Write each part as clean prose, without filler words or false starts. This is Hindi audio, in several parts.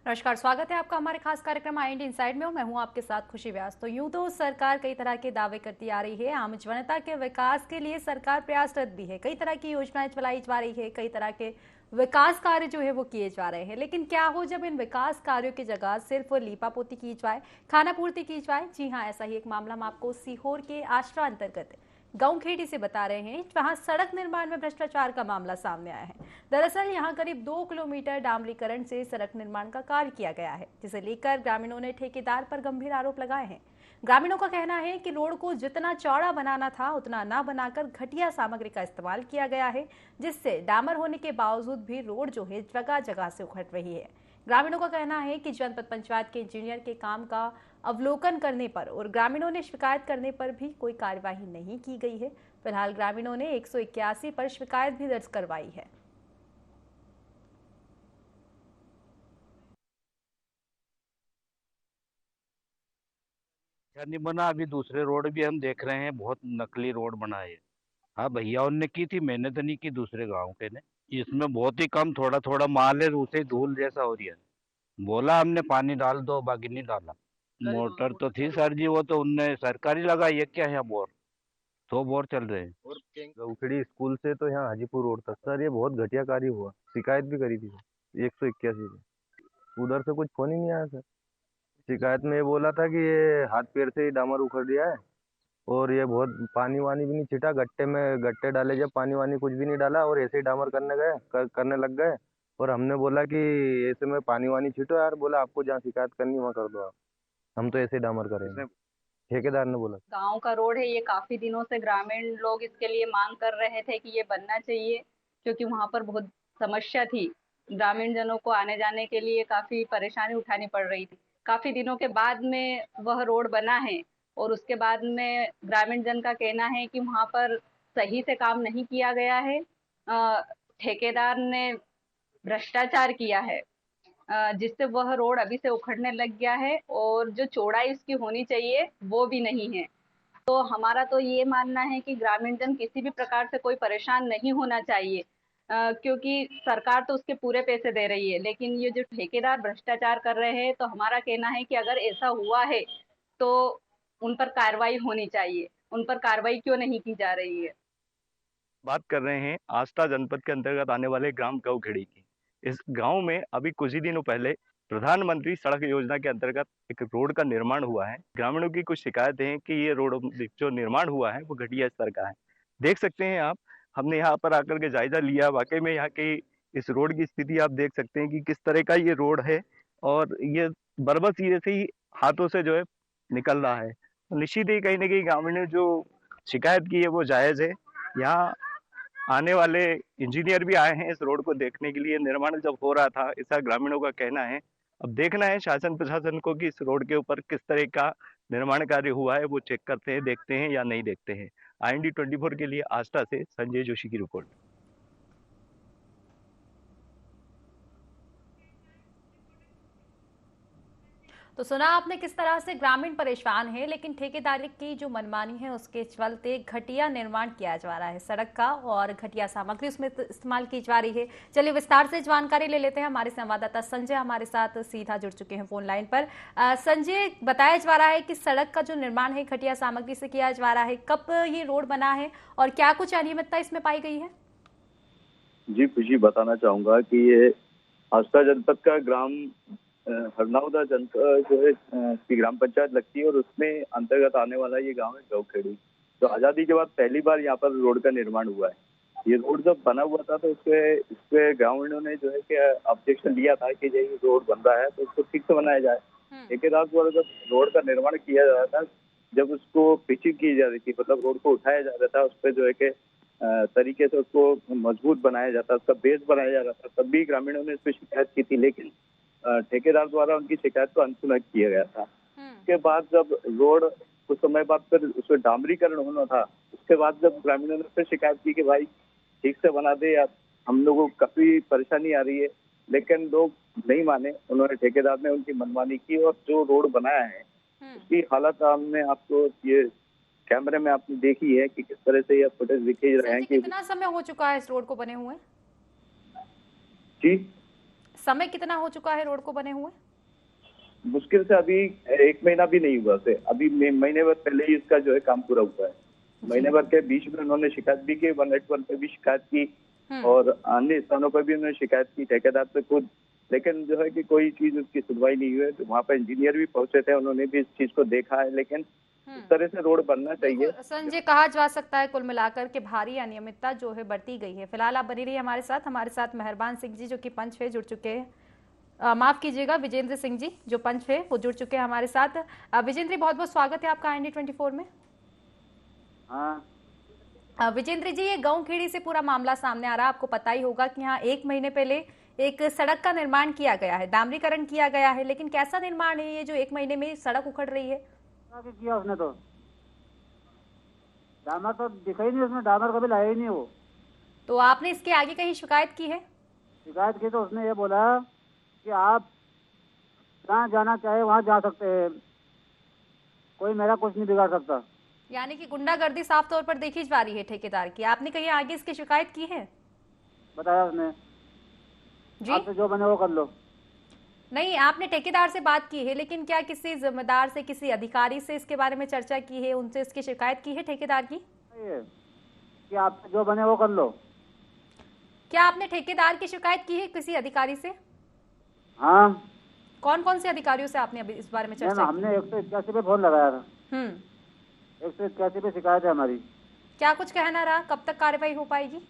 नमस्कार, स्वागत है आपका हमारे खास कार्यक्रम IND इनसाइड में। मैं हूं आपके साथ खुशी व्यास। तो यूं तो सरकार कई तरह के दावे करती आ रही है। आम जनता के विकास के लिए सरकार प्रयासरत भी है। कई तरह की योजनाएं चलाई जा रही है, कई तरह के विकास कार्य जो है वो किए जा रहे हैं। लेकिन क्या हो जब इन विकास कार्यों की जगह सिर्फ लीपापोती की जाए, खाना पूर्ति की जाए। जी हाँ, ऐसा ही एक मामला हम आपको सीहोर के आश्रा अंतर्गत गांव खेड़ी से बता रहे हैं, जहां सड़क निर्माण में भ्रष्टाचार का मामला सामने आया है। दरअसल यहां करीब 2 किलोमीटर डामरीकरण से सड़क निर्माण का कार्य किया गया है, जिसे लेकर ग्रामीणों ने ठेकेदार पर गंभीर आरोप लगाए हैं। ग्रामीणों का कहना है कि रोड को जितना चौड़ा बनाना था उतना न बनाकर घटिया सामग्री का इस्तेमाल किया गया है, जिससे डामर होने के बावजूद भी रोड जो है जगह जगह से उखड़ रही है। ग्रामीणों का कहना है कि जनपद पंचायत के इंजीनियर के काम का अवलोकन करने पर और ग्रामीणों ने शिकायत करने पर भी कोई कार्यवाही नहीं की गई है। फिलहाल ग्रामीणों ने 181 पर शिकायत भी दर्ज करवाई है। अच्छा नहीं बना। अभी दूसरे रोड भी हम देख रहे हैं, बहुत नकली रोड बनाए हैं। हाँ भैया उनने की थी, मैंने तो नहीं की, दूसरे गांव के ने। इसमें बहुत ही कम थोड़ा थोड़ा माल है, उसे धूल जैसा हो रही है। बोला हमने पानी डाल दो, बाकी नहीं डाला। मोटर तो थी सर जी, वो तो उनने सरकारी लगाई है क्या है बोर। तो बोर चल रहे हैं। उखड़ी स्कूल से तो यहाँ हाजीपुर रोड तक सर ये बहुत घटिया कार्य हुआ। शिकायत भी करी थी सर 181 पे। उधर से कुछ फोन ही नहीं आया सर। शिकायत में ये बोला था कि ये हाथ पैर से ही डामर उखड़ दिया है और ये बहुत पानी वानी भी नहीं छिटा। गट्टे में गट्टे डाले, जब पानी वानी कुछ भी नहीं डाला और ऐसे ही डामर करने लग गए। और हमने बोला कि ऐसे में पानी वानी छिटो यार। बोला आपको जहाँ शिकायत करनी वहाँ कर दो आप, हम तो ऐसे ही डामर करेंगे। ठेकेदार ने बोला। गाँव का रोड है ये, काफ़ी दिनों से ग्रामीण लोग इसके लिए माँग कर रहे थे कि ये बनना चाहिए, क्योंकि वहाँ पर बहुत समस्या थी। ग्रामीण जनों को आने-जाने के लिए काफ़ी परेशानी उठानी पड़ रही थी। काफ़ी दिनों के बाद में वह रोड बना है और उसके बाद में ग्रामीण जन का कहना है कि वहाँ पर सही से काम नहीं किया गया है। ठेकेदार ने भ्रष्टाचार किया है, जिससे वह रोड अभी से उखड़ने लग गया है और जो चौड़ाई उसकी होनी चाहिए वो भी नहीं है। तो हमारा तो ये मानना है कि ग्रामीण जन किसी भी प्रकार से कोई परेशान नहीं होना चाहिए, क्योंकि सरकार तो उसके पूरे पैसे दे रही है, लेकिन ये जो ठेकेदार भ्रष्टाचार कर रहे हैं, तो हमारा कहना है कि अगर ऐसा हुआ है तो उन पर कार्रवाई होनी चाहिए। उन पर कार्रवाई क्यों नहीं की जा रही है? बात कर रहे हैं आस्था जनपद के अंतर्गत आने वाले ग्राम गौखेड़ी की। इस गांव में अभी कुछ ही दिनों पहले प्रधानमंत्री सड़क योजना के अंतर्गत एक रोड का निर्माण हुआ है। ग्रामीणों की कुछ शिकायत है कि ये रोड जो निर्माण हुआ है वो घटिया स्तर का है। देख सकते हैं आप, हमने यहाँ पर आकर के जायजा लिया। वाकई में यहाँ की इस रोड की स्थिति आप देख सकते हैं कि किस तरह का ये रोड है और ये बरबस ये से ही हाथों से जो है निकल रहा है। तो निश्चित ही कहीं ना कहीं ग्रामीणों ने जो शिकायत की है वो जायज है। यहाँ आने वाले इंजीनियर भी आए हैं इस रोड को देखने के लिए। निर्माण जब हो रहा था ऐसा ग्रामीणों का कहना है। अब देखना है शासन प्रशासन को कि इस रोड के ऊपर किस तरह का निर्माण कार्य हुआ है, वो चेक करते हैं, देखते हैं या नहीं देखते हैं। IND 24 के लिए आस्था से संजय जोशी की रिपोर्ट। तो सुना आपने किस तरह से ग्रामीण परेशान है, लेकिन ठेकेदारी की जो मनमानी है उसके चलते घटिया निर्माण किया जा रहा है सड़क का और घटिया सामग्री उसमें इस्तेमाल की जा रही है। चलिए विस्तार से जानकारी ले लेते हैं। हमारे संवाददाता संजय हमारे साथ सीधा जुड़ चुके हैं फोन लाइन पर। संजय, बताया जा रहा है कि सड़क का जो निर्माण है घटिया सामग्री से किया जा रहा है। कब ये रोड बना है और क्या कुछ अनियमितता इसमें पाई गई है? जी खुशी बताना चाहूंगा कि ये आस्था जनपद का ग्राम हरनौदा जनपद जो है की ग्राम पंचायत लगती है और उसमें अंतर्गत आने वाला ये गांव है गौखेड़ी। तो आजादी के बाद पहली बार यहाँ पर रोड का निर्माण हुआ है। ये रोड जब बना हुआ था तो इसपे ग्रामीणों ने जो है कि ऑब्जेक्शन लिया था कि ये रोड बन रहा है तो उसको ठीक से बनाया जाए। ठेकेदार द्वारा जब रोड का निर्माण किया जा रहा था, जब उसको पिचिंग की जा रही थी, मतलब रोड को उठाया जा रहा था, उस पर जो है कि तरीके से उसको मजबूत बनाया जाता, उसका बेस बनाया जा रहा था, तब भी ग्रामीणों ने इस पर शिकायत की थी। लेकिन ठेकेदार द्वारा उनकी शिकायत को अनसुना किया गया था। उसके बाद जब रोड कुछ समय बाद फिर उसमें डामरीकरण होना था, उसके बाद जब ग्रामीणों ने फिर शिकायत की कि भाई ठीक से बना दे यार, हम लोगों को काफी परेशानी आ रही है, लेकिन लोग नहीं माने। उन्होंने ठेकेदार ने उनकी मनमानी की और जो रोड बनाया है उसकी हालत हमने आपको ये कैमरे में आपने देखी है कि किस तरह से ये फुटेज दिखे रहे हैं संजय, कि कितना समय हो चुका है इस रोड को बने हुए? जी समय कितना हो चुका है रोड को बने हुए? मुश्किल से अभी 1 महीना भी नहीं हुआ से, अभी महीने भर पहले ही इसका जो है काम पूरा हुआ है। महीने भर के बीच में उन्होंने शिकायत भी की, 181 पे भी शिकायत की और अन्य स्थानों पर भी उन्होंने शिकायत की ठेकेदार से खुद, लेकिन जो है कि कोई चीज उसकी सुनवाई नहीं हुई। तो वहाँ पर इंजीनियर भी पहुंचे थे, उन्होंने भी इस चीज को देखा है, लेकिन इस तरह से रोड बनना चाहिए। संजय, कहा जा सकता है कुल मिलाकर के भारी अनियमितता जो है बढ़ती गई है। फिलहाल आप बनी रही हमारे साथ मेहरबान सिंह जी जो कि पंच है जुड़ चुके हैं, माफ कीजिएगा विजेंद्र सिंह जी जो पंच है वो जुड़ चुके हैं हमारे साथ। विजेंद्र जी बहुत बहुत स्वागत है आपका IND24 में। हाँ विजेंद्र जी, ये गांव खेड़ी से पूरा मामला सामने आ रहा है। आपको पता ही होगा कि यहाँ 1 महीने पहले एक सड़क का निर्माण किया गया है, डामरीकरण किया गया है, लेकिन कैसा निर्माण है ये जो 1 महीने में सड़क उखड़ रही है? किया उसने तो डामर तो दिखा ही नहीं, उसने डामर कभी लाया ही नहीं वो। तो आपने इसके आगे कहीं शिकायत की है? शिकायत की तो उसने ये बोला कि आप जहाँ जाना चाहे वहाँ जा सकते हैं, कोई मेरा कुछ नहीं बिगाड़ सकता। यानी कि गुंडागर्दी साफ तौर पर देखी जा रही है ठेकेदार की। आपने कहीं आगे इसकी शिकायत की है? बताया उसने जी आपसे जो बने वो कर लो। नहीं, आपने ठेकेदार से बात की है, लेकिन क्या किसी जिम्मेदार से, किसी अधिकारी से इसके बारे में चर्चा की है, उनसे इसकी शिकायत की है ठेकेदार की? ये कि आपसे जो बने वो कर लो। क्या आपने ठेकेदार की शिकायत की है किसी अधिकारी से? हाँ। कौन कौन से अधिकारियों से आपने अभी इस बारे में चर्चा की? हमने 181 पे फोन लगाया था। 181 पे शिकायत है हमारी। क्या कुछ कहना रहा, कब तक कार्रवाई हो पाएगी?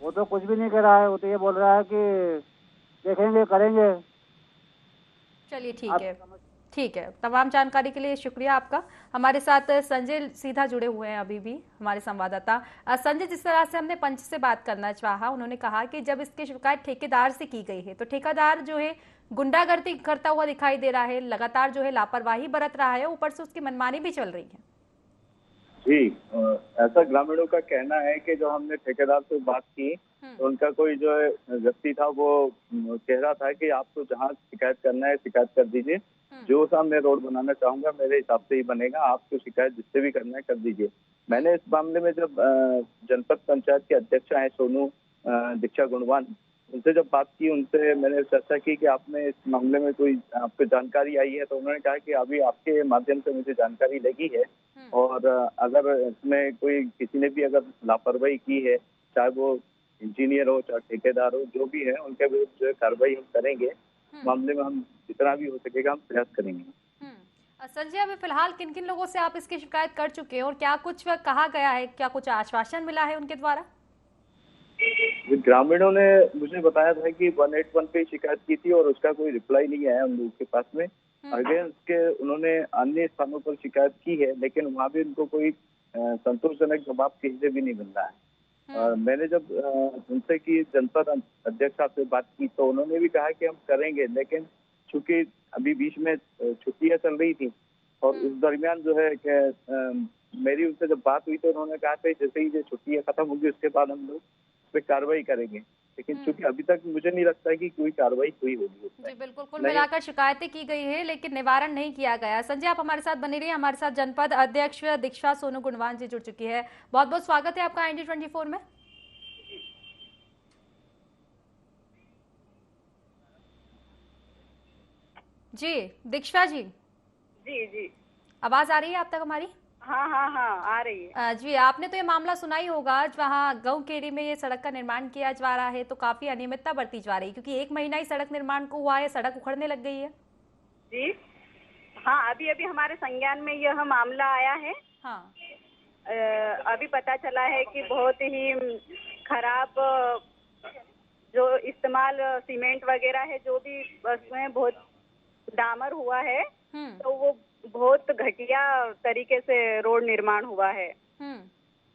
वो तो कुछ भी नहीं कह रहा है, वो तो ये बोल रहा है कि देखेंगे करेंगे। चलिए ठीक है। तमाम जानकारी के लिए शुक्रिया आपका। हमारे साथ संजय सीधा जुड़े हुए हैं अभी भी हमारे संवाददाता। संजय, जिस तरह से हमने पंच से बात करना चाहा, उन्होंने कहा कि जब इसकी शिकायत ठेकेदार से की गई है तो ठेकेदार जो है गुंडागर्दी करता हुआ दिखाई दे रहा है, लगातार जो है लापरवाही बरत रहा है, ऊपर से उसकी मनमानी भी चल रही है। जी, ऐसा ग्रामीणों का कहना है कि जो हमने ठेकेदार से बात की तो उनका कोई जो है व्यक्ति था वो कह रहा था कि आपको जहाँ शिकायत करना है शिकायत कर दीजिए, जो सा मैं रोड बनाना चाहूंगा मेरे हिसाब से ही बनेगा, आपको शिकायत जिससे भी करना है कर दीजिए। मैंने इस मामले में जब जनपद पंचायत के अध्यक्ष हैं सोनू दीक्षा गुणवान, उनसे जब बात की, उनसे मैंने चर्चा की कि आपने इस मामले में कोई आपको जानकारी आई है, तो उन्होंने कहा कि अभी आपके माध्यम से मुझे जानकारी लगी है और अगर इसमें कोई किसी ने भी अगर लापरवाही की है, चाहे वो इंजीनियर हो चाहे ठेकेदार हो, जो भी है उनके विरुद्ध जो है कार्रवाई हम करेंगे। मामले में हम जितना भी हो सकेगा हम प्रयास करेंगे। संजय, अभी फिलहाल किन किन लोगों से आप इसकी शिकायत कर चुके हैं और क्या कुछ कहा गया है, क्या कुछ आश्वासन मिला है उनके द्वारा? ग्रामीणों ने मुझे बताया था कि 181 पे शिकायत की थी और उसका कोई रिप्लाई नहीं आया हम लोगों के पास में। आगे उसके उन्होंने अन्य स्थानों पर शिकायत की है, लेकिन वहाँ भी उनको कोई संतोषजनक जवाब किसी से भी नहीं मिल रहा है। मैंने जब उनसे की जनपद अध्यक्ष से बात की तो उन्होंने भी कहा कि हम करेंगे, लेकिन चूंकि अभी बीच में छुट्टियां चल रही थी और उस दरमियान जो है कि मेरी उनसे जब बात हुई तो उन्होंने कहा था जैसे ही ये छुट्टियां खत्म होगी उसके बाद हम लोग उस पर कार्रवाई करेंगे, लेकिन चूंकि अभी तक मुझे नहीं लगता है कि कोई कार्रवाई हुई होगी। जी बिल्कुल, कुल मिलाकर शिकायतें की गई है लेकिन निवारण नहीं किया गया। संजय, आप हमारे साथ बने रहिए। हमारे साथ जनपद अध्यक्ष दीक्षा सोनू गुणवान जी जुड़ चुकी है। बहुत बहुत स्वागत है आपका IND24 में। जी दीक्षा जी। जी आवाज आ रही है आप तक हमारी? हाँ आ रही है। जी, आपने तो ये मामला सुना ही होगा, जहाँ गांव केड़ी में ये सड़क का निर्माण किया जा रहा है तो काफी अनियमितता बरती जा रही है, क्योंकि 1 महीना ही सड़क निर्माण को हुआ है, सड़क उखड़ने लग गई है। जी हाँ, अभी हमारे संज्ञान में यह मामला आया है। हाँ, अभी पता चला है कि बहुत ही खराब जो इस्तेमाल सीमेंट वगैरह है, जो भी उसमें बहुत डामर हुआ है, तो वो बहुत घटिया तरीके से रोड निर्माण हुआ है।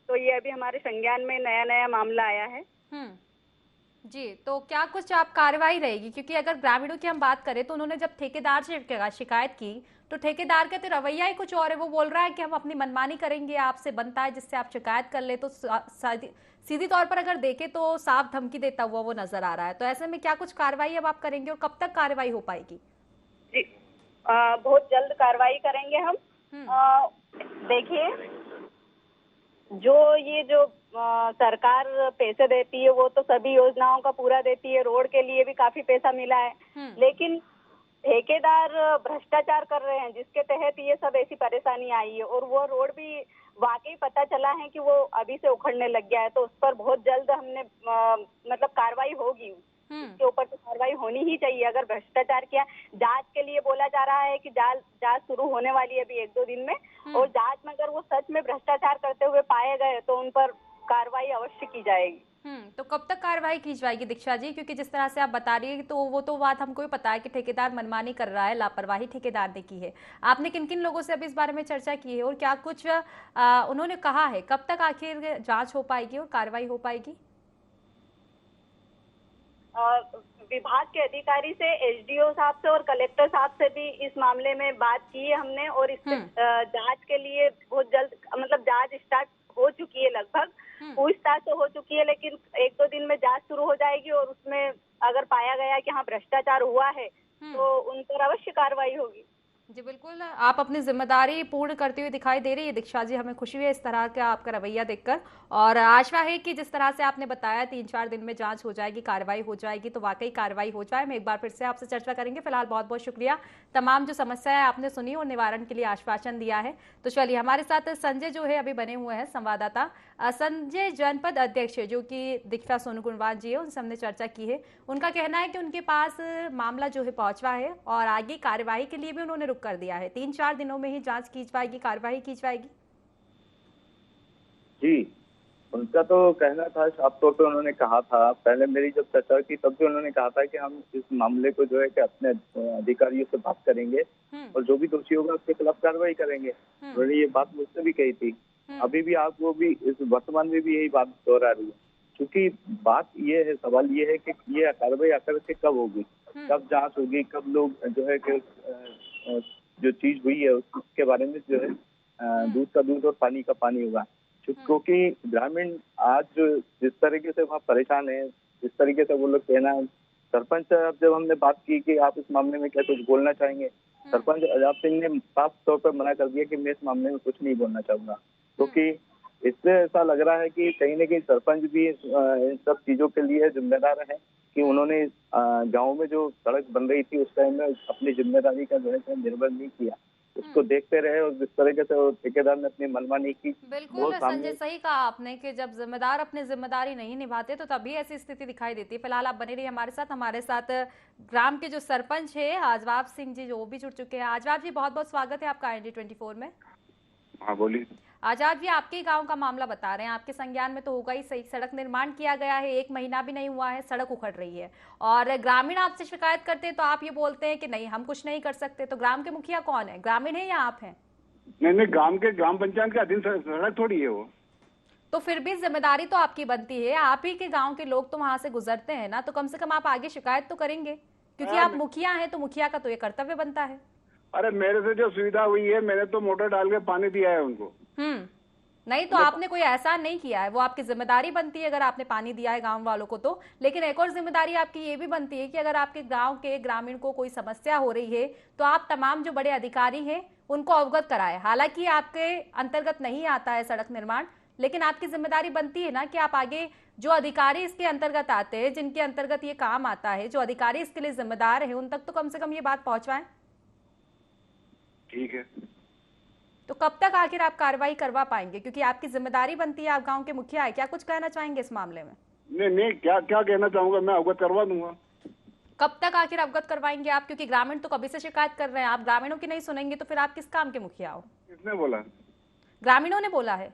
तो ये अभी हमारे संज्ञान में नया मामला आया है। जी, तो क्या कुछ आप कार्रवाई रहेगी? क्योंकि अगर ग्रामीणों की हम बात करें तो उन्होंने जब ठेकेदार से शिकायत की तो ठेकेदार का तो रवैया ही कुछ और है। वो बोल रहा है कि हम अपनी मनमानी करेंगे, आपसे बनता है जिससे आप शिकायत कर ले। तो सीधी तौर पर अगर देखें तो साफ धमकी देता हुआ वो नजर आ रहा है। तो ऐसे में क्या कुछ कार्रवाई अब आप करेंगे और कब तक कार्रवाई हो पाएगी? जी बहुत जल्द कार्रवाई करेंगे हम। देखिए, जो सरकार पैसे देती है वो तो सभी योजनाओं का पूरा देती है, रोड के लिए भी काफी पैसा मिला है, लेकिन ठेकेदार भ्रष्टाचार कर रहे हैं जिसके तहत ये सब ऐसी परेशानी आई है। और वो रोड भी वाकई पता चला है कि वो अभी से उखड़ने लग गया है, तो उस पर बहुत जल्द हमने मतलब कार्रवाई होगी, उसके ऊपर तो कार्रवाई होनी ही चाहिए। अगर भ्रष्टाचार किया, जांच के लिए बोला जा रहा है कि जांच शुरू होने वाली है अभी 1-2 दिन में, और जांच में अगर वो सच में भ्रष्टाचार करते हुए पाए गए तो उन पर कार्रवाई अवश्य की जाएगी। तो कब तक कार्रवाई की जाएगी दीक्षा जी? क्योंकि जिस तरह से आप बता रही है तो वो तो बात हमको भी पता है कि ठेकेदार मनमानी कर रहा है, लापरवाही ठेकेदार ने की है। आपने किन किन लोगों से अभी इस बारे में चर्चा की है और क्या कुछ उन्होंने कहा है? कब तक आखिर जांच हो पाएगी और कार्रवाई हो पाएगी? विभाग के अधिकारी से, एसडीओ साहब से और कलेक्टर साहब से भी इस मामले में बात की है हमने, और इससे जांच के लिए बहुत जल्द मतलब जांच स्टार्ट हो चुकी है, लगभग पूछताछ तो हो चुकी है, लेकिन 1-2 दिन में जांच शुरू हो जाएगी और उसमें अगर पाया गया कि हाँ भ्रष्टाचार हुआ है तो उन पर अवश्य कार्रवाई होगी। जी बिल्कुल, आप अपनी जिम्मेदारी पूर्ण करते हुए दिखाई दे रही है दीक्षा जी, हमें खुशी है इस तरह का आपका रवैया देखकर, और आशा है कि जिस तरह से आपने बताया 3-4 दिन में जांच हो जाएगी, कार्रवाई हो जाएगी, तो वाकई कार्रवाई हो जाए। मैं एक बार फिर से आपसे चर्चा करेंगे। फिलहाल बहुत बहुत शुक्रिया, तमाम जो समस्याएं आपने सुनी और निवारण के लिए आश्वासन दिया है। तो चलिए, हमारे साथ संजय जो है अभी बने हुए हैं संवाददाता, संजय जनपद अध्यक्ष जो कि दीक्षा सोनकुंडवान जी है, उनसे हमने चर्चा की है। उनका कहना है कि उनके पास मामला जो है पहुंचवा है और आगे कार्यवाही के लिए भी उन्होंने रुख कर दिया है। 3-4 दिनों में ही जांच की जाएगी, कार्रवाई की जाएगी। जी, उनका तो कहना था, साफ तौर पे उन्होंने कहा था, पहले मेरी जब चर्चा की तब भी उन्होंने कहा था कि हम इस मामले को जो है कि अपने अधिकारियों से बात करेंगे और जो भी दोषी होगा उसके खिलाफ कार्रवाई करेंगे। उन्होंने ये बात मुझसे भी कही थी, अभी भी आप वो भी इस वर्तमान में भी यही बात दोहरा रही है, क्योंकि बात ये है, सवाल ये है कि ये कार्रवाई आकर के कब होगी, कब जांच होगी, कब लोग जो है कि जो चीज हुई है उसके बारे में जो है दूध का दूध और पानी का पानी होगा। क्योंकि ग्रामीण आज जिस तरीके से वहाँ परेशान है, जिस तरीके से वो लोग कहना, सरपंच साहब जब हमने बात की कि आप इस मामले में क्या कुछ बोलना चाहेंगे, सरपंच अजाब सिंह ने साफ तौर पर मना कर दिया कि मैं इस मामले में कुछ नहीं बोलना चाहूंगा, क्योंकि इससे ऐसा लग रहा है कि कहीं न कहीं सरपंच भी इन सब चीजों के लिए जिम्मेदार है कि उन्होंने गाँव में जो सड़क बन रही थी उस टाइम में अपनी जिम्मेदारी का जो है निर्वहन नहीं किया, उसको देखते रहे और जिस तरीके से ठेकेदार ने अपनी मनमानी की। बिल्कुल संजय, सही कहा आपने कि जब जिम्मेदार अपनी जिम्मेदारी नहीं निभाते तो तभी ऐसी स्थिति दिखाई देती है। फिलहाल आप बने रहिए हमारे साथ ग्राम के जो सरपंच है आजवाब सिंह जी, जो वो भी जुड़ चुके हैं। आजवाब जी, बहुत बहुत स्वागत है आपका IND24 में। हाँ बोलिए। आजाद जी, आपके गांव का मामला बता रहे हैं, आपके संज्ञान में तो होगा ही सही, सड़क निर्माण किया गया है, 1 महीना भी नहीं हुआ है, सड़क उखड़ रही है और ग्रामीण आपसे शिकायत करते हैं तो आप ये बोलते हैं कि नहीं हम कुछ नहीं कर सकते। तो ग्राम के मुखिया कौन है, ग्रामीण है या आप हैं? नहीं, ग्राम पंचायत के अधीन सड़क थोड़ी है वो। तो फिर भी जिम्मेदारी तो आपकी बनती है, आप ही के गाँव के लोग तो वहां से गुजरते हैं ना, तो कम से कम आप आगे शिकायत तो करेंगे, क्योंकि आप मुखिया हैं तो मुखिया का तो ये कर्तव्य बनता है। अरे मेरे से जो सुविधा हुई है, मैंने तो मोटर डाल के पानी दिया है उनको। नहीं तो आपने कोई एहसान नहीं किया है, वो आपकी जिम्मेदारी बनती है अगर आपने पानी दिया है गांव वालों को तो। लेकिन एक और जिम्मेदारी आपकी ये भी बनती है कि अगर आपके गांव के ग्रामीण को कोई समस्या हो रही है तो आप तमाम जो बड़े अधिकारी हैं उनको अवगत कराएं। हालांकि आपके अंतर्गत नहीं आता है सड़क निर्माण, लेकिन आपकी जिम्मेदारी बनती है ना कि आप आगे जो अधिकारी इसके अंतर्गत आते हैं, जिनके अंतर्गत ये काम आता है, जो अधिकारी इसके लिए जिम्मेदार है, उन तक तो कम से कम ये बात पहुंचवाएं। ठीक है, तो कब तक आखिर आप कार्रवाई करवा पाएंगे, क्योंकि आपकी जिम्मेदारी बनती है, आप गांव के मुखिया है। क्या कुछ कहना चाहेंगे इस मामले में? नहीं, क्या कहना चाहूंगा, मैं अवगत करवा दूंगा। कब तक आखिर अवगत करवाएंगे आप, क्योंकि ग्रामीण तो कभी से शिकायत कर रहे हैं, आप ग्रामीणों की नहीं सुनेंगे तो फिर आप किस काम के मुखिया हो? किसने बोला? ग्रामीणों ने बोला है,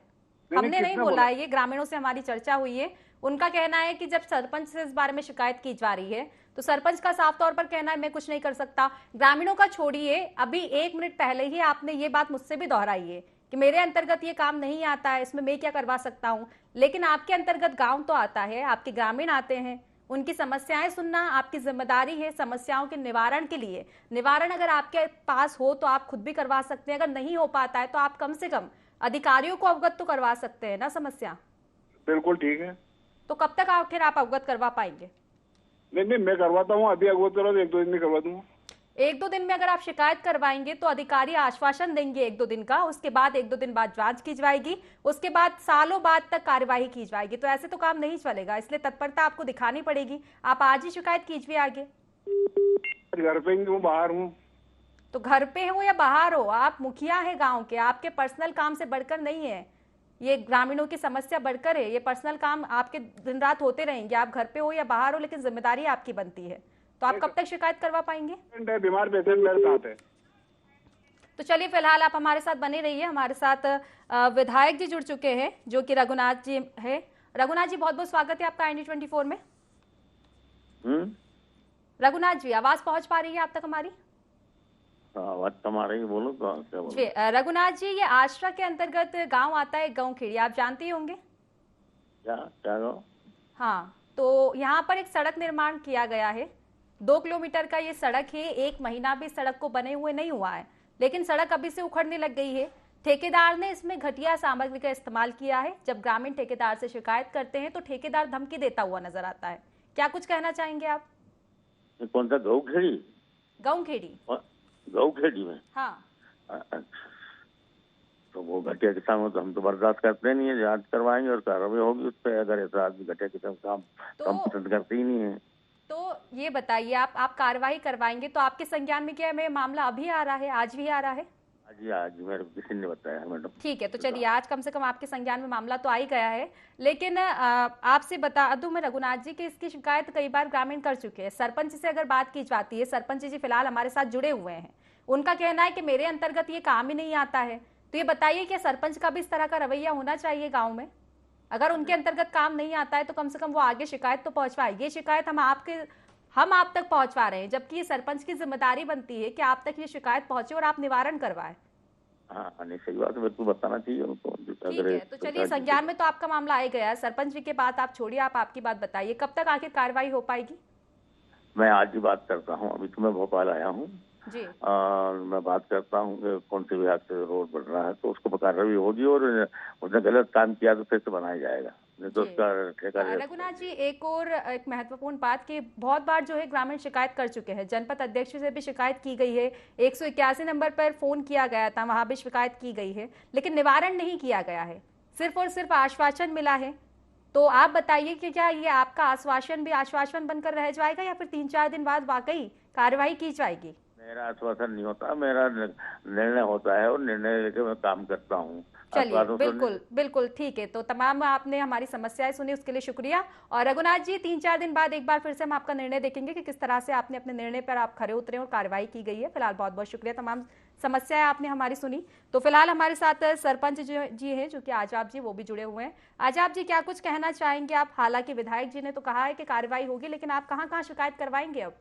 हमने नहीं बोला है, ये ग्रामीणों से हमारी चर्चा हुई है। उनका कहना है कि जब सरपंच से इस बारे में शिकायत की जा रही है तो सरपंच का साफ तौर पर कहना है मैं कुछ नहीं कर सकता। ग्रामीणों का छोड़िए, अभी 1 मिनट पहले ही आपने ये बात मुझसे भी दोहराई है कि मेरे अंतर्गत ये काम नहीं आता है, इसमें मैं क्या करवा सकता हूँ। लेकिन आपके अंतर्गत गांव तो आता है, आपके ग्रामीण आते हैं, उनकी समस्याएं सुनना आपकी जिम्मेदारी है। समस्याओं के निवारण के लिए, निवारण अगर आपके पास हो तो आप खुद भी करवा सकते हैं, अगर नहीं हो पाता है तो आप कम से कम अधिकारियों को अवगत तो करवा सकते हैं ना समस्या। बिल्कुल ठीक है। तो कब तक आखिर आप अवगत करवा पाएंगे? नहीं, मैं करवाता हूँ, अभी अवगत करो, 1-2 दिन में करवा दूंगा। 1-2 दिन में अगर आप शिकायत करवाएंगे तो अधिकारी आश्वासन देंगे 1-2 दिन का, उसके बाद 1-2 दिन बाद जांच की जाएगी, उसके बाद सालों बाद तक कार्यवाही की जाएगी। तो ऐसे तो काम नहीं चलेगा, इसलिए तत्परता आपको दिखानी पड़ेगी। आप आज ही शिकायत कीजिए आगे। घर पे ही हूँ, बाहर हूँ। तो घर पे हो या बाहर हो, आप मुखिया है गांव के, आपके पर्सनल काम से बढ़कर नहीं है ये, ग्रामीणों की समस्या बढ़कर है। ये पर्सनल काम आपके दिन रात होते रहेंगे, आप घर पे हो या बाहर हो, लेकिन जिम्मेदारी आपकी बनती है। तो आप कब तक शिकायत करवा पाएंगे? बीमार पेशेंट मेरे साथ है। तो चलिए फिलहाल आप हमारे साथ बने रहिए। हमारे साथ विधायक जी जुड़ चुके हैं जो कि रघुनाथ जी है। रघुनाथ जी, बहुत बहुत स्वागत है आपका IND24 में। रघुनाथ जी, आवाज पहुंच पा रही है आप तक हमारी? आवाज हमारी, बोलो क्या बोलो। जी रघुनाथ जी, ये आश्रा के अंतर्गत गांव आता है गौखेड़ी, आप जानते ही होंगे। क्या क्या गाँव? हाँ, तो यहाँ पर एक सड़क निर्माण किया गया है। 2 किलोमीटर का ये सड़क है। 1 महीना भी सड़क को बने हुए नहीं हुआ है, लेकिन सड़क अभी से उखड़ने लग गई है। ठेकेदार ने इसमें घटिया सामग्री का इस्तेमाल किया है। जब ग्रामीण ठेकेदार से शिकायत करते हैं तो ठेकेदार धमकी देता हुआ नजर आता है। क्या कुछ कहना चाहेंगे आप? ये कौन सा गौखेड़ी? गौखेड़ी। गौखेड़ी में? हाँ। अच्छा, तो वो घटिया किसान हो तो हम तो बर्दाश्त करते नहीं है, जांच करवाएंगे और कार्रवाई होगी उस पर। अगर ऐसा आदमी घटिया किसान काम तो हम पसंद करते ही नहीं है। तो ये बताइए, आप कार्रवाई करवाएंगे तो आपके संज्ञान में क्या मामला अभी आ रहा है, आज भी आ रहा है? आज मेरे को किसी ने बताया मैडम। ठीक है, तो चलिए आज कम से कम आपके संज्ञान में मामला तो आ ही गया है। लेकिन आपसे बता दूं मैं रघुनाथ जी कि इसकी शिकायत कई बार ग्रामीण कर चुके हैं। सरपंच से अगर बात की जाती है, सरपंच जी फिलहाल हमारे साथ जुड़े हुए हैं, उनका कहना है कि मेरे अंतर्गत ये काम ही नहीं आता है। तो ये बताइए कि सरपंच का भी इस तरह का रवैया होना चाहिए गाँव में? अगर उनके अंतर्गत काम नहीं आता है तो कम से कम वो आगे शिकायत तो पहुंचवाए। ये शिकायत हम आप तक पहुंचवा रहे हैं, जबकि ये सरपंच की जिम्मेदारी बनती है कि आप तक ये शिकायत पहुंचे और आप निवारण करवाएं। हाँ, नहीं सही बात है, बिल्कुल बताना चाहिए उनको। ठीक है, तो चलिए संज्ञान में तो आपका मामला आ गया है। सरपंच जी की बात आप छोड़िए, आप आपकी बात बताइए, कब तक आखिर कार्रवाई हो पाएगी? मैं आज ही बात करता हूँ। अभी तो मैं भोपाल आया हूँ जी। मैं बात करता हूँ कि कौन से विभाग से रोड बन रहा है, तो उसको कार्रवाई होगी और उसने गलत काम किया तो फिर से बनाया जाएगा, नहीं तो उसका ठेका। रघुनाथ जी, एक महत्वपूर्ण बात की, बहुत बार जो है ग्रामीण शिकायत कर चुके हैं, जनपद अध्यक्ष से भी शिकायत की गई है, 181 नंबर पर फोन किया गया था, वहां भी शिकायत की गई है, लेकिन निवारण नहीं किया गया है, सिर्फ और सिर्फ आश्वासन मिला है। तो आप बताइए कि क्या ये आपका आश्वासन भी आश्वासन बनकर रह जाएगा या फिर 3-4 दिन बाद वाकई कार्रवाई की जाएगी? मेरा आश्वासन नहीं होता, मेरा निर्णय होता है और निर्णय लेकर मैं काम करता हूँ। चलिए, बिल्कुल बिल्कुल ठीक है। तो तमाम आपने हमारी समस्याएं सुनी, उसके लिए शुक्रिया। और रघुनाथ जी, 3-4 दिन बाद एक बार फिर से हम आपका निर्णय देखेंगे कि किस तरह से आपने अपने निर्णय पर आप खरे उतरे और कार्रवाई की गई है। फिलहाल बहुत बहुत शुक्रिया, तमाम समस्याएं आपने हमारी सुनी। तो फिलहाल हमारे साथ सरपंच जी हैं जो कि आजाब जी, वो भी जुड़े हुए हैं। आजाब जी, क्या कुछ कहना चाहेंगे आप? हालांकि विधायक जी ने तो कहा है कि कार्रवाई होगी, लेकिन आप कहाँ कहाँ शिकायत करवाएंगे अब?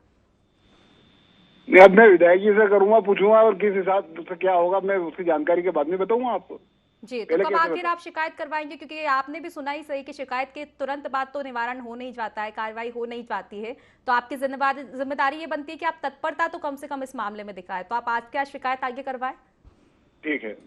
मैं अपने विधायक जी से करूंगा, पूछूंगा और किस हिसाब से क्या होगा मैं उसकी जानकारी के बाद में बताऊंगा आपको। जी, तो कब आखिर आप शिकायत करवाएंगे? क्योंकि आपने भी सुना ही सही कि शिकायत के तुरंत बाद तो निवारण हो नहीं जाता है, कार्रवाई हो नहीं जाती है। तो आपकी जिम्मेदारी ये बनती है कि आप तत्परता तो कम से कम इस मामले में दिखाएं। तो आप आज क्या शिकायत आगे करवाएं? ठीक है,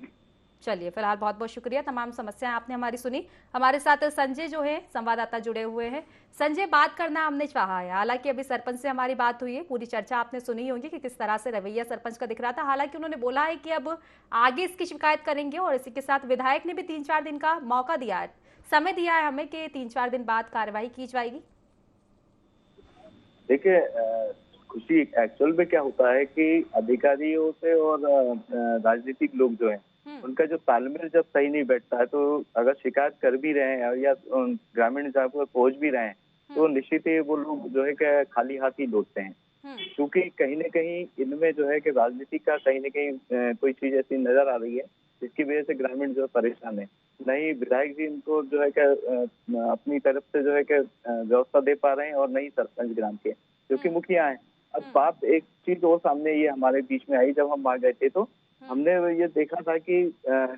चलिए, फिलहाल बहुत बहुत शुक्रिया, तमाम समस्याएं आपने हमारी सुनी। हमारे साथ संजय जो है संवाददाता जुड़े हुए हैं। संजय, बात करना हमने चाहा है, हालांकि अभी सरपंच से हमारी बात हुई है, पूरी चर्चा आपने सुनी होगी कि किस तरह से रवैया सरपंच का दिख रहा था। हालांकि उन्होंने बोला है कि अब आगे इसकी शिकायत करेंगे और इसी के साथ विधायक ने भी 3-4 दिन का मौका दिया है, समय दिया है हमें कि 3-4 दिन बाद कार्रवाई की जाएगी। देखिए खुशी, एक्चुअल में क्या होता है कि अधिकारियों से और राजनीतिक लोग जो है उनका जो तालमेल जब सही नहीं बैठता है, तो अगर शिकायत कर भी रहे हैं या ग्रामीण जहाँ पर पहुंच भी रहे हैं तो निश्चित ही वो लोग जो है कि खाली हाथ ही लौटते हैं, क्योंकि कहीं न कहीं इनमें जो है कि राजनीति का कहीं न कहीं कोई चीज ऐसी नजर आ रही है जिसकी वजह से ग्रामीण जो है परेशान है। नहीं विधायक जी इनको जो है कि अपनी तरफ से जो है कि व्यवस्था दे पा रहे हैं और नहीं सरपंच ग्राम के जो कि मुखिया है। अब बात एक चीज और सामने ये हमारे बीच में आई, जब हम आ गए थे तो हमने ये देखा था कि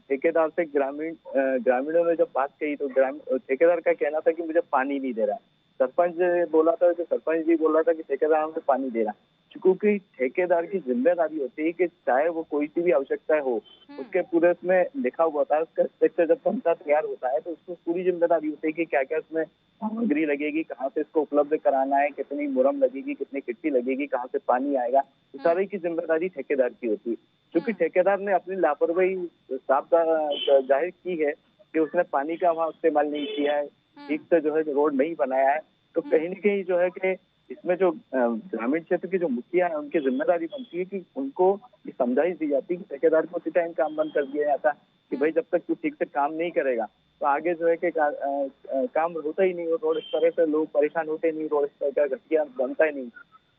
ठेकेदार से ग्रामीणों ने जब बात कही तो ठेकेदार का कहना था कि मुझे पानी नहीं दे रहा है। सरपंच बोला था कि सरपंच जी बोल रहा था कि ठेकेदार हमें पानी दे रहा है। क्योंकि ठेकेदार की जिम्मेदारी होती है कि चाहे वो कोई सी भी आवश्यकता हो, उसके पूरे उसमें लिखा हुआ होता है, उसका स्ट्रक्चर जब बनता तैयार होता है तो उसको पूरी जिम्मेदारी होती है कि क्या क्या उसमें सामग्री लगेगी, कहाँ से इसको उपलब्ध कराना है, कितनी मुरम लगेगी, कितनी गिट्टी लगेगी, कहाँ से पानी आएगा, इस सारी की जिम्मेदारी ठेकेदार की होती है। क्योंकि ठेकेदार ने अपनी लापरवाही साफ जाहिर की है कि उसने पानी का वहाँ इस्तेमाल नहीं किया है, ठीक से जो है रोड नहीं बनाया है, तो कहीं न कहीं जो है कि इसमें जो ग्रामीण क्षेत्र के जो मुखिया है उनकी जिम्मेदारी बनती है कि उनको ये समझाइश दी जाती है कि ठेकेदार को उसी टाइम काम बंद कर दिया जाता है कि भाई जब तक तू ठीक से काम नहीं करेगा तो आगे जो है कि काम होता ही नहीं, रोड इस तरह से लोग परेशान होते नहीं, रोड इस तरह का घटिया बनता ही नहीं,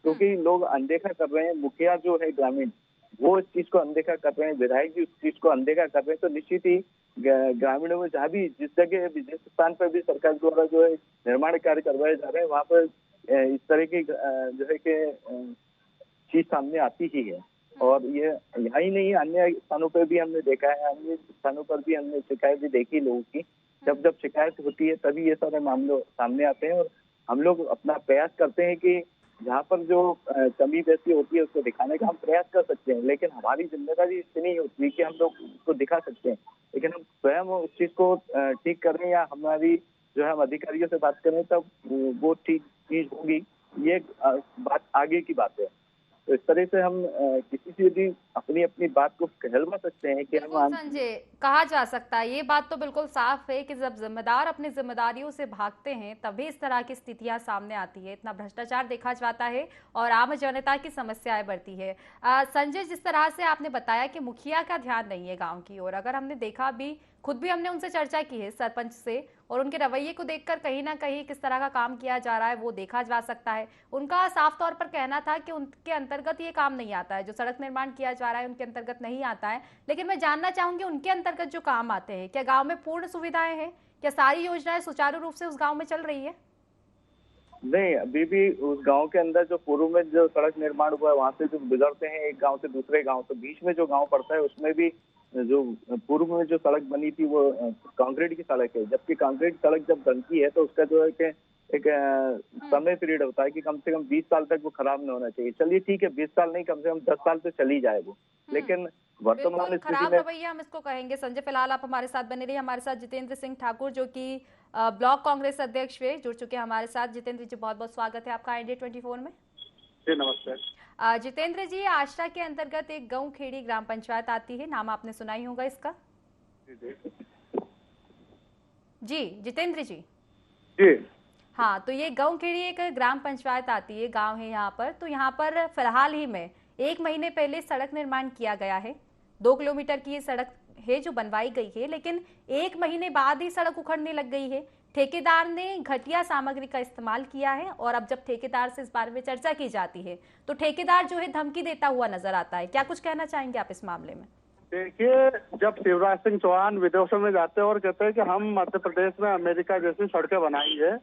क्योंकि लोग अनदेखा कर रहे हैं। मुखिया जो है ग्रामीण वो इस चीज को अनदेखा कर रहे हैं, विधायक भी उस चीज को अनदेखा कर रहे हैं, तो निश्चित ही ग्रामीणों में जहाँ भी जिस जगह जिस स्थान पर भी सरकार द्वारा जो है निर्माण कार्य करवाए जा रहे हैं वहाँ पर इस तरह की जो है कि चीज सामने आती ही है। और ये यहाँ ही नहीं, अन्य स्थानों पर भी हमने देखा है, अन्य स्थानों पर भी हमने शिकायत भी देखी लोगों की। जब जब शिकायत होती है तभी ये सारे मामले सामने आते हैं और हम लोग अपना प्रयास करते हैं कि जहाँ पर जो कमी बेसी होती है उसको दिखाने का हम प्रयास कर सकते हैं, लेकिन हमारी जिम्मेदारी इतनी नहीं होती कि हम लोग उसको दिखा सकते हैं, लेकिन हम स्वयं उस चीज को ठीक करें या हमारी जो है हम अधिकारियों से बात करें तब वो ठीक चीज होगी, ये बात आगे की बात है। तो इस तरह से हम किसी से भी अपनी अपनी बात को कहलवा सकते हैं कि हम संजय, कहा जा सकता है, ये बात तो बिल्कुल साफ है कि जब जिम्मेदार अपनी जिम्मेदारियों से भागते हैं तभी इस तरह की स्थितियां सामने आती है, इतना भ्रष्टाचार देखा जाता है और आम जनता की समस्याएं बढ़ती है। संजय, जिस तरह से आपने बताया कि मुखिया का ध्यान नहीं है गाँव की ओर, अगर हमने देखा भी, खुद भी हमने उनसे चर्चा की है सरपंच से, और उनके रवैये को देखकर कहीं ना कहीं किस तरह का काम किया जा रहा है वो देखा जा सकता है। उनका साफ तौर पर कहना था कि उनके अंतर्गत ये काम नहीं आता है, जो सड़क निर्माण किया जा रहा है उनके अंतर्गत नहीं आता है। लेकिन मैं जानना चाहूंगी उनके अंतर्गत जो काम आते हैं, क्या गांव में पूर्ण सुविधाएं हैं, क्या सारी योजनाएं सुचारू रूप से उस गाँव में चल रही है? नहीं, अभी भी उस गांव के अंदर जो पूर्व में जो सड़क निर्माण हुआ है वहां से जो गुजरते हैं एक गांव से दूसरे गांव, तो बीच में जो गांव पड़ता है उसमें भी जो पूर्व में जो सड़क बनी थी वो कंक्रीट की सड़क है, जबकि कंक्रीट सड़क जब बनती है तो उसका जो है कि एक समय पीरियड होता है कि कम से कम 20 साल तक वो खराब नहीं होना चाहिए। चलिए ठीक है, 20 साल नहीं, कम से कम 10 साल तो चली जाए वो, लेकिन वर्तमान स्थिति में रवैया हम इसको कहेंगे। संजय, फिलहाल आप हमारे साथ बने रहिए। हमारे साथ जितेंद्र सिंह ठाकुर जो कि ब्लॉक कांग्रेस अध्यक्ष वे जुड़ चुके हैं हमारे साथ। जितेंद्र जी, बहुत बहुत स्वागत है आपका इंडिया 24 में। जी नमस्कार। जितेंद्र जी, आष्टा के अंतर्गत एक गांव खेड़ी ग्राम पंचायत आती है, नाम आपने सुना ही होगा इसका। जी जितेंद्र जी। जी हाँ, तो ये गांव खेड़ी एक ग्राम पंचायत आती है, गांव है यहाँ पर। तो यहाँ पर फिलहाल ही में 1 महीने पहले सड़क निर्माण किया गया है। 2 किलोमीटर की ये सड़क है जो बनवाई गई है, लेकिन 1 महीने बाद ही सड़क उखड़ने लग गई है। ठेकेदार ने घटिया सामग्री का इस्तेमाल किया है और अब जब ठेकेदार से इस बारे में चर्चा की जाती है तो ठेकेदार जो है धमकी देता हुआ नजर आता है। क्या कुछ कहना चाहेंगे आप इस मामले में? देखिए, जब शिवराज सिंह चौहान विदेशों में जाते हैं और कहते हैं कि हम मध्य प्रदेश में अमेरिका जैसी सड़कें बनाई है,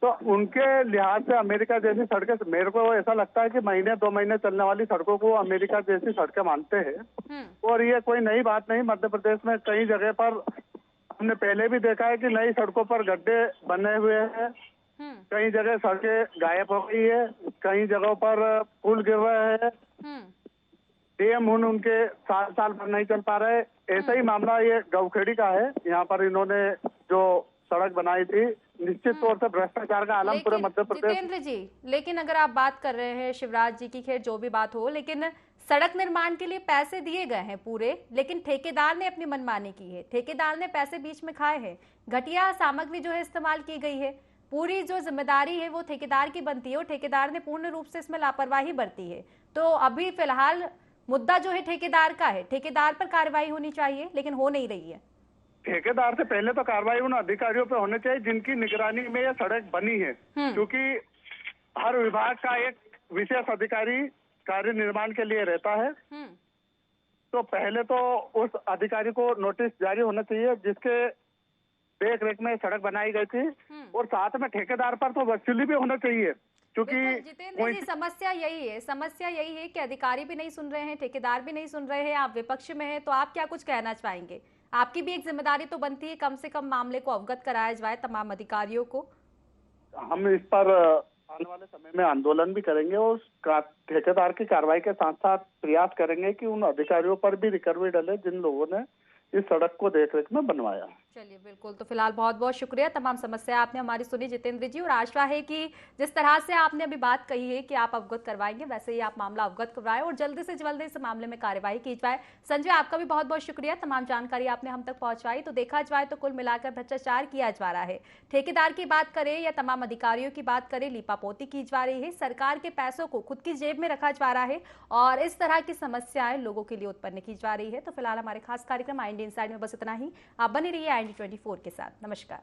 तो उनके लिहाज से अमेरिका जैसी सड़कें, मेरे को ऐसा लगता है कि महीने 2 महीने चलने वाली सड़कों को अमेरिका जैसी सड़कें मानते हैं। और ये कोई नई बात नहीं, मध्य प्रदेश में कई जगह पर हमने पहले भी देखा है कि नई सड़कों पर गड्ढे बने हुए हैं, कई जगह सड़कें गायब हो गई है, कई जगहों पर पुल गिर रहे हैं, डैम उनके साल भर नहीं चल पा रहे। ऐसा ही मामला ये गौखेड़ी का है। यहाँ पर इन्होंने जो सड़क बनाई थी, निश्चित तौर से भ्रष्टाचार का आलम पूरे मध्य प्रदेश। जितेंद्र जी, लेकिन अगर आप बात कर रहे हैं शिवराज जी की, खैर जो भी बात हो, लेकिन सड़क निर्माण के लिए पैसे दिए गए हैं पूरे, लेकिन ठेकेदार ने अपनी मनमानी की है। ठेकेदार ने पैसे बीच में खाए हैं, घटिया सामग्री जो है इस्तेमाल की गई है। पूरी जो जिम्मेदारी है वो ठेकेदार की बनती है और ठेकेदार ने पूर्ण रूप से इसमें लापरवाही बरती है। तो अभी फिलहाल मुद्दा जो है ठेकेदार का है, ठेकेदार पर कार्रवाई होनी चाहिए, लेकिन हो नहीं रही है। ठेकेदार से पहले तो कार्रवाई उन अधिकारियों पे होनी चाहिए जिनकी निगरानी में ये सड़क बनी है, क्योंकि हर विभाग का एक विशेष अधिकारी कार्य निर्माण के लिए रहता है। तो पहले तो उस अधिकारी को नोटिस जारी होना चाहिए जिसके देख रेख में सड़क बनाई गई थी, और साथ में ठेकेदार पर तो वसूली भी होना चाहिए, क्योंकि जितेंद्र जी, समस्या यही है कि अधिकारी भी नहीं सुन रहे हैं, ठेकेदार भी नहीं सुन रहे हैं, आप विपक्ष में हैं, तो आप क्या कुछ कहना चाहेंगे? आपकी भी एक जिम्मेदारी तो बनती है, कम से कम मामले को अवगत कराया जाए तमाम अधिकारियों को। हम इस पर आने वाले समय में आंदोलन भी करेंगे और ठेकेदार की कार्रवाई के साथ साथ प्रयास करेंगे कि उन अधिकारियों पर भी रिकवरी डले जिन लोगों ने इस सड़क को देखरेख में बनवाया। चलिए बिल्कुल, तो फिलहाल बहुत बहुत शुक्रिया, तमाम समस्या आपने हमारी सुनी जितेंद्र जी, और आशा है कि जिस तरह से आपने अभी बात कही है कि आप अवगत करवाएंगे, वैसे ही आप मामला अवगत करवाएं और जल्दी से जल्दी इस मामले में कार्यवाही की जाए। संजय, आपका भी बहुत बहुत शुक्रिया, तमाम जानकारी आपने हम तक पहुंचाई। तो देखा जाए तो कुल मिलाकर भ्रष्टाचार किया जा रहा है, ठेकेदार की बात करें या तमाम अधिकारियों की बात करें, लीपापोती की जा रही है, सरकार के पैसों को खुद की जेब में रखा जा रहा है और इस तरह की समस्याएं लोगों के लिए उत्पन्न की जा रही है। तो फिलहाल हमारे खास कार्यक्रम IND इनसाइड में बस इतना ही। आप बने रहिए IND 24 के साथ। नमस्कार।